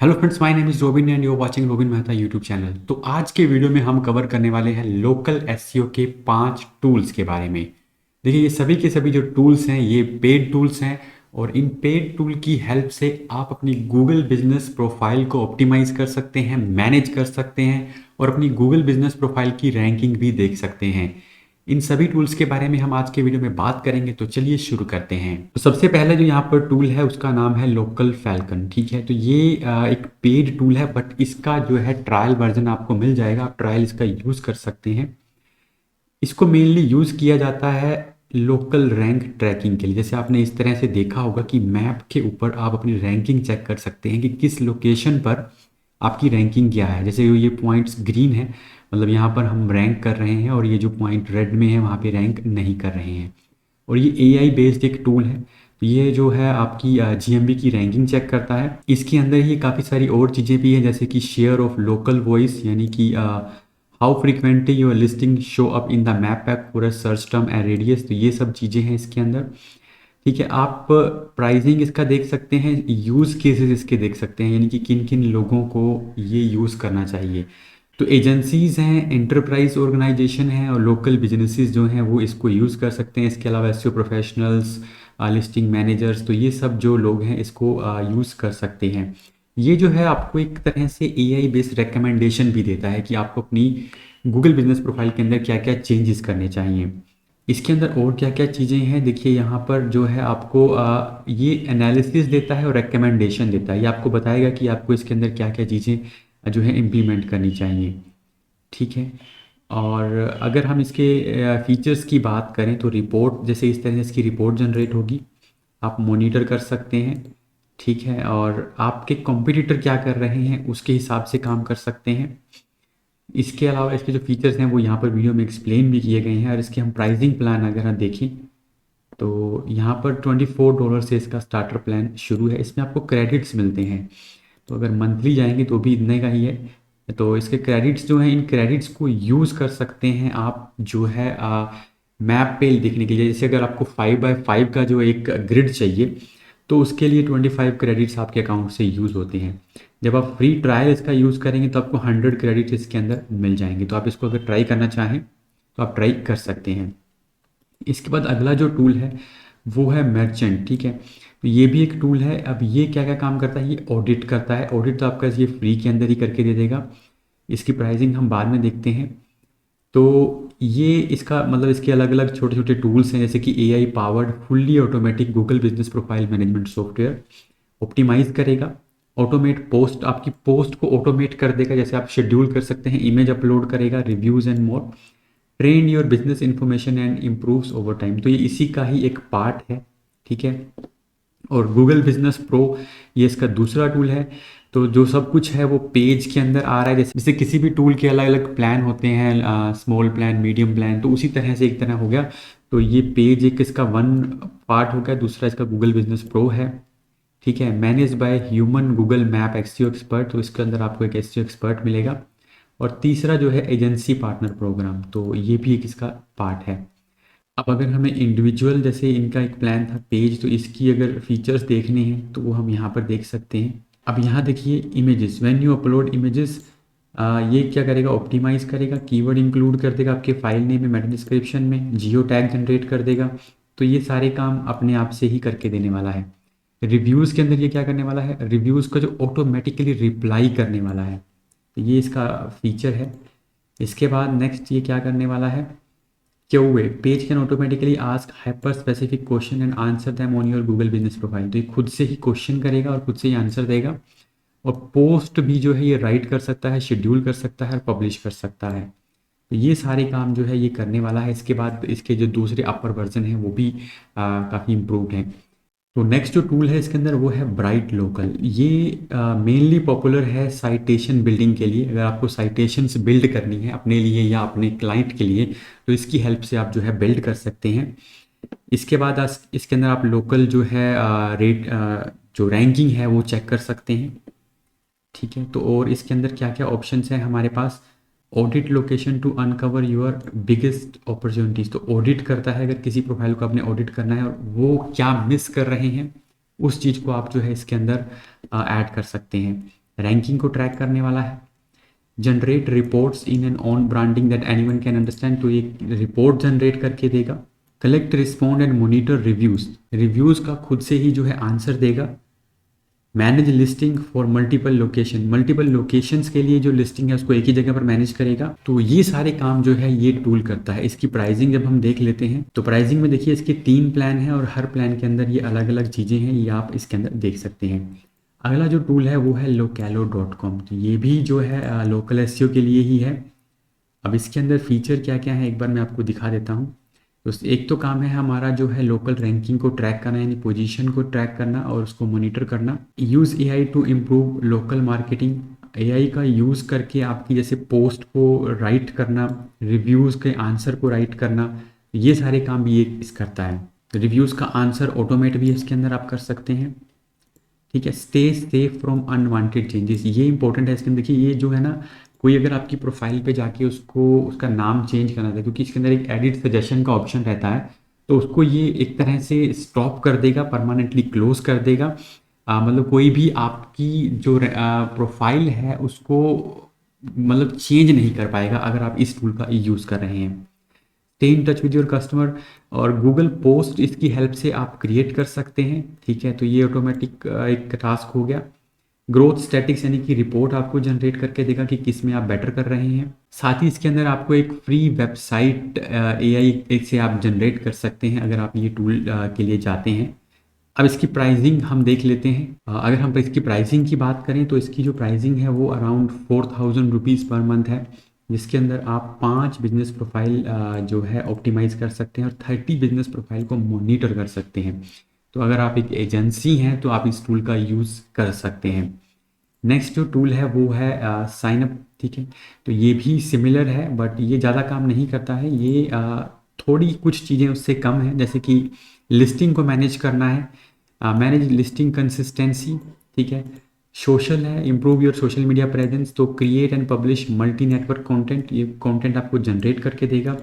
Hello friends, my name is Robin and you are watching Robin Mehta YouTube channel. तो आज के video में हम कवर करने वाले हैं लोकल एसईओ के 5 टूल्स के बारे में। देखिए, ये सभी के सभी जो टूल्स हैं ये पेड टूल्स हैं और इन पेड टूल की हेल्प से आप अपनी गूगल बिजनेस प्रोफाइल को ऑप्टिमाइज़ कर सकते हैं, मैनेज कर सकते हैं और अपनी गूगल बिजनेस प्रोफाइल की रैंकिंग भी देख सकते हैं। इन सभी टूल्स के बारे में हम आज के वीडियो में बात करेंगे, तो चलिए शुरू करते हैं। तो सबसे पहले जो यहाँ पर टूल है उसका नाम है लोकल फैल्कन। ठीक है, तो ये एक पेड टूल है, बट इसका जो है ट्रायल वर्जन आपको मिल जाएगा, आप ट्रायल इसका यूज़ कर सकते हैं। इसको मेनली यूज़ किया जाता है लोकल रैंक ट्रैकिंग के लिए। जैसे आपने इस तरह से देखा होगा कि मैप के ऊपर आप अपनी रैंकिंग चेक कर सकते हैं कि किस लोकेशन पर आपकी रैंकिंग क्या है। जैसे ये पॉइंट्स ग्रीन है, मतलब यहाँ पर हम रैंक कर रहे हैं, और ये जो पॉइंट रेड में है वहाँ पे रैंक नहीं कर रहे हैं। और ये एआई बेस्ड एक टूल है। तो ये जो है आपकी जीएमबी की रैंकिंग चेक करता है। इसके अंदर ही काफ़ी सारी और चीज़ें भी हैं, जैसे कि शेयर ऑफ लोकल वॉइस, यानी कि how frequently your listing show up in the map pack for a search term and radius. तो ये सब चीज़ें हैं इसके अंदर। ठीक है, आप प्राइसिंग इसका देख सकते हैं, यूज़ केसेस इसके देख सकते हैं, यानी कि किन किन लोगों को ये यूज़ करना चाहिए। तो एजेंसीज हैं, एंटरप्राइज ऑर्गेनाइजेशन हैं और लोकल बिजनेसेस जो हैं वो इसको यूज़ कर सकते हैं। इसके अलावा एसईओ प्रोफेशनल्स, लिस्टिंग मैनेजर्स, तो ये सब जो लोग हैं इसको यूज़ कर सकते हैं। ये जो है आपको एक तरह से एआई बेस्ड रिकमेंडेशन भी देता है कि आपको अपनी गूगल बिजनेस प्रोफाइल के अंदर क्या क्या चेंजेस करने चाहिए। इसके अंदर और क्या क्या चीज़ें हैं, देखिए यहाँ पर जो है आपको ये एनालिसिस देता है और रिकमेंडेशन देता है। ये आपको बताएगा कि आपको इसके अंदर क्या क्या चीज़ें जो है इम्प्लीमेंट करनी चाहिए। ठीक है, और अगर हम इसके फीचर्स की बात करें तो रिपोर्ट, जैसे इस तरह से इसकी रिपोर्ट जनरेट होगी, आप मॉनिटर कर सकते हैं। ठीक है, और आपके कॉम्पिटिटर क्या कर रहे हैं उसके हिसाब से काम कर सकते हैं। इसके अलावा इसके जो फीचर्स हैं वो यहाँ पर वीडियो में एक्सप्लेन भी किए गए हैं। और इसके हम प्राइसिंग प्लान अगर हम देखें तो यहाँ पर $24 से इसका स्टार्टर प्लान शुरू है। इसमें आपको क्रेडिट्स मिलते हैं, तो अगर मंथली जाएंगे तो भी इतने का ही है। तो इसके क्रेडिट्स जो हैं, इन क्रेडिट्स को यूज़ कर सकते हैं आप जो है मैप पे देखने के लिए। जैसे अगर आपको 5x5 का जो एक ग्रिड चाहिए तो उसके लिए 25 क्रेडिट्स आपके अकाउंट से यूज़ होते हैं। जब आप फ्री ट्रायल इसका यूज़ करेंगे तो आपको 100 क्रेडिट्स इसके अंदर मिल जाएंगे। तो आप इसको अगर ट्राई करना चाहें तो आप ट्राई कर सकते हैं। इसके बाद अगला जो टूल है वो है मर्चेंट। ठीक है, तो ये भी एक टूल है। अब ये क्या क्या काम करता है, ये ऑडिट करता है। ऑडिट तो आपका ये फ्री के अंदर ही करके दे देगा। इसकी प्राइसिंग हम बाद में देखते हैं। तो ये इसका मतलब इसके अलग अलग छोटे छोटे टूल्स हैं, जैसे कि AI powered fully automatic Google business profile management software optimise करेगा। ऑटोमेट पोस्ट, आपकी पोस्ट को ऑटोमेट कर देगा, जैसे आप शेड्यूल कर सकते हैं, इमेज अपलोड करेगा, reviews and more. Train your business information and improves over time, तो ये इसी का ही एक पार्ट है। ठीक है, और गूगल बिजनेस प्रो ये इसका दूसरा टूल है। तो जो सब कुछ है वो पेज के अंदर आ रहा है। जैसे किसी भी टूल के अलग अलग प्लान होते हैं, स्मॉल प्लान, मीडियम प्लान, तो उसी तरह से एक तरह हो गया। तो ये पेज एक इसका वन पार्ट हो गया, दूसरा इसका गूगल बिजनेस प्रो है। ठीक है, manage by human Google map SEO expert, तो इसके अंदर आपको एक एसईओ एक्सपर्ट मिलेगा। और तीसरा जो है एजेंसी पार्टनर प्रोग्राम, तो ये भी एक इसका पार्ट है। अब अगर हमें इंडिविजुअल, जैसे इनका एक प्लान था पेज, तो इसकी अगर फीचर्स देखने हैं तो वो हम यहाँ पर देख सकते हैं। अब यहाँ देखिए images, when you upload images, ये क्या करेगा, ऑप्टिमाइज करेगा, कीवर्ड इंक्लूड कर देगा आपके फाइल नेम में, मेटा डिस्क्रिप्शन में, जियो टैग जनरेट कर देगा। तो ये सारे काम अपने आप से ही करके देने वाला है। रिव्यूज़ के अंदर ये क्या करने वाला है, रिव्यूज़ का जो ऑटोमेटिकली रिप्लाई करने वाला है, तो ये इसका फीचर है। इसके बाद नेक्स्ट ये क्या करने वाला है, QA, page can automatically ask hyper specific question and answer them on your Google business profile, तो ये खुद से ही क्वेश्चन करेगा और खुद से ही आंसर देगा। और पोस्ट भी जो है ये राइट कर सकता है, शेड्यूल कर सकता है और पब्लिश कर सकता है। तो ये सारे काम जो है ये करने वाला है। इसके बाद इसके जो दूसरे अपर वर्जन है वो भी काफ़ी इम्प्रूव्ड हैं। तो नेक्स्ट जो टूल है इसके अंदर वो है ब्राइट लोकल। ये मेनली पॉपुलर है साइटेशन बिल्डिंग के लिए। अगर आपको साइटेशंस बिल्ड करनी है अपने लिए या अपने क्लाइंट के लिए, तो इसकी हेल्प से आप जो है बिल्ड कर सकते हैं। इसके बाद इसके अंदर आप लोकल जो है रेट, जो रैंकिंग है वो चेक कर सकते हैं। ठीक है, तो और इसके अंदर क्या क्या ऑप्शंस हैं हमारे पास, audit location to uncover your biggest opportunities, तो ऑडिट करता है अगर किसी प्रोफाइल को आपने ऑडिट करना है और वो क्या मिस कर रहे हैं उस चीज़ को आप जो है इसके अंदर ऐड कर सकते हैं। रैंकिंग को ट्रैक करने वाला है, generate reports in an on branding that anyone can understand, तो एक रिपोर्ट जनरेट करके देगा, collect respond and monitor reviews, reviews का खुद से ही जो है आंसर देगा, manage listing for multiple locations के लिए जो लिस्टिंग है उसको एक ही जगह पर मैनेज करेगा। तो ये सारे काम जो है ये टूल करता है। इसकी प्राइसिंग जब हम देख लेते हैं तो प्राइसिंग में देखिए इसके 3 प्लान हैं और हर प्लान के अंदर ये अलग अलग चीज़ें हैं, ये आप इसके अंदर देख सकते हैं। अगला जो टूल है वो है localo.com, तो ये भी जो है लोकल एसईओ के लिए ही है। अब इसके अंदर फीचर क्या क्या है एक बार मैं आपको दिखा देता हूँ। तो एक तो काम है हमारा जो है लोकल रैंकिंग को ट्रैक करना, यानी पोजीशन को ट्रैक करना और उसको मॉनिटर करना। Use AI to improve local marketing, AI का यूज़ करके आपकी जैसे पोस्ट को राइट करना, रिव्यूज़ के आंसर को राइट करना, ये सारे काम भी ये इस करता है। रिव्यूज़ का आंसर ऑटोमेट भी इसके अंदर आप कर सकते हैं। ठीक है, stay safe from unwanted changes, ये इंपॉर्टेंट है इसके अंदर। देखिए ये जो है ना, कोई अगर आपकी प्रोफाइल पे जाके उसको उसका नाम चेंज करना था, क्योंकि इसके अंदर एक एडिट सजेशन का ऑप्शन रहता है, तो उसको ये एक तरह से स्टॉप कर देगा, परमानेंटली क्लोज कर देगा। मतलब कोई भी आपकी जो प्रोफाइल है उसको मतलब चेंज नहीं कर पाएगा अगर आप इस टूल का यूज़ कर रहे हैं। Stay in touch with your customer, और गूगल पोस्ट इसकी हेल्प से आप क्रिएट कर सकते हैं। ठीक है, तो ये ऑटोमेटिक एक टास्क हो गया। ग्रोथ स्टैटिक्स यानी कि रिपोर्ट आपको जनरेट करके देगा कि किस में आप बेटर कर रहे हैं। साथ ही इसके अंदर आपको एक फ्री वेबसाइट एआई से आप जनरेट कर सकते हैं अगर आप ये टूल के लिए जाते हैं। अब इसकी प्राइसिंग हम देख लेते हैं। अगर हम इसकी प्राइसिंग की बात करें तो इसकी जो प्राइसिंग है वो अराउंड 4000 रुपीज़ पर मंथ है, जिसके अंदर आप 5 बिजनेस प्रोफाइल जो है ऑप्टिमाइज़ कर सकते हैं और 30 बिजनेस प्रोफाइल को मॉनिटर कर सकते हैं। तो अगर आप एक एजेंसी हैं तो आप इस टूल का यूज़ कर सकते हैं। नेक्स्ट जो टूल है वो है साइन अप। ठीक है, तो ये भी सिमिलर है बट ये ज़्यादा काम नहीं करता है, ये थोड़ी कुछ चीज़ें उससे कम हैं, जैसे कि लिस्टिंग को मैनेज करना है, मैनेज लिस्टिंग कंसिस्टेंसी। ठीक है, सोशल है, improve your social media presence, तो create and publish multi network content, ये कंटेंट आपको जनरेट करके देगा।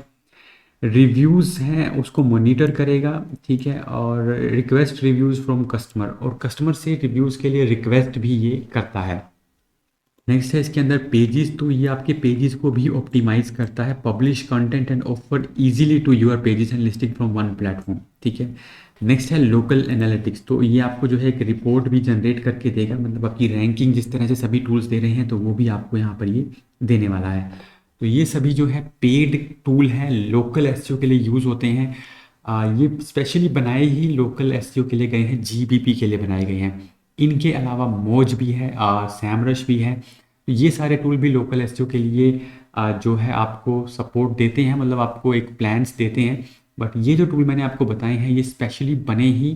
रिव्यूज़ हैं उसको मॉनिटर करेगा। ठीक है, और रिक्वेस्ट रिव्यूज़ फ्रॉम कस्टमर, और कस्टमर से रिव्यूज़ के लिए रिक्वेस्ट भी ये करता है। नेक्स्ट है इसके अंदर पेजेस, तो ये आपके पेजेस को भी ऑप्टिमाइज करता है, publish content and offer easily to your pages and listing from one platform. ठीक है, नेक्स्ट है लोकल एनालिटिक्स, तो ये आपको जो है एक रिपोर्ट भी जनरेट करके देगा, मतलब आपकी रैंकिंग जिस तरह से सभी टूल्स दे रहे हैं तो वो भी आपको यहाँ पर ये देने वाला है। तो ये सभी जो है पेड टूल हैं, लोकल एसईओ के लिए यूज़ होते हैं। ये स्पेशली बनाए ही लोकल एसईओ के लिए गए हैं, जीबीपी के लिए बनाए गए हैं। इनके अलावा मोज भी है, सैमरश भी है। तो ये सारे टूल भी लोकल एसईओ के लिए जो है आपको सपोर्ट देते हैं, मतलब आपको एक प्लान्स देते हैं। बट ये जो टूल मैंने आपको बताए हैं ये स्पेशली बने ही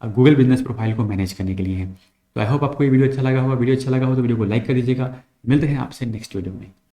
गूगल बिजनेस प्रोफाइल को मैनेज करने के लिए हैं। तो आई होप आपको ये वीडियो अच्छा लगा होगा। वीडियो अच्छा लगा हो तो वीडियो को लाइक कर दीजिएगा। मिलते हैं आपसे नेक्स्ट वीडियो में।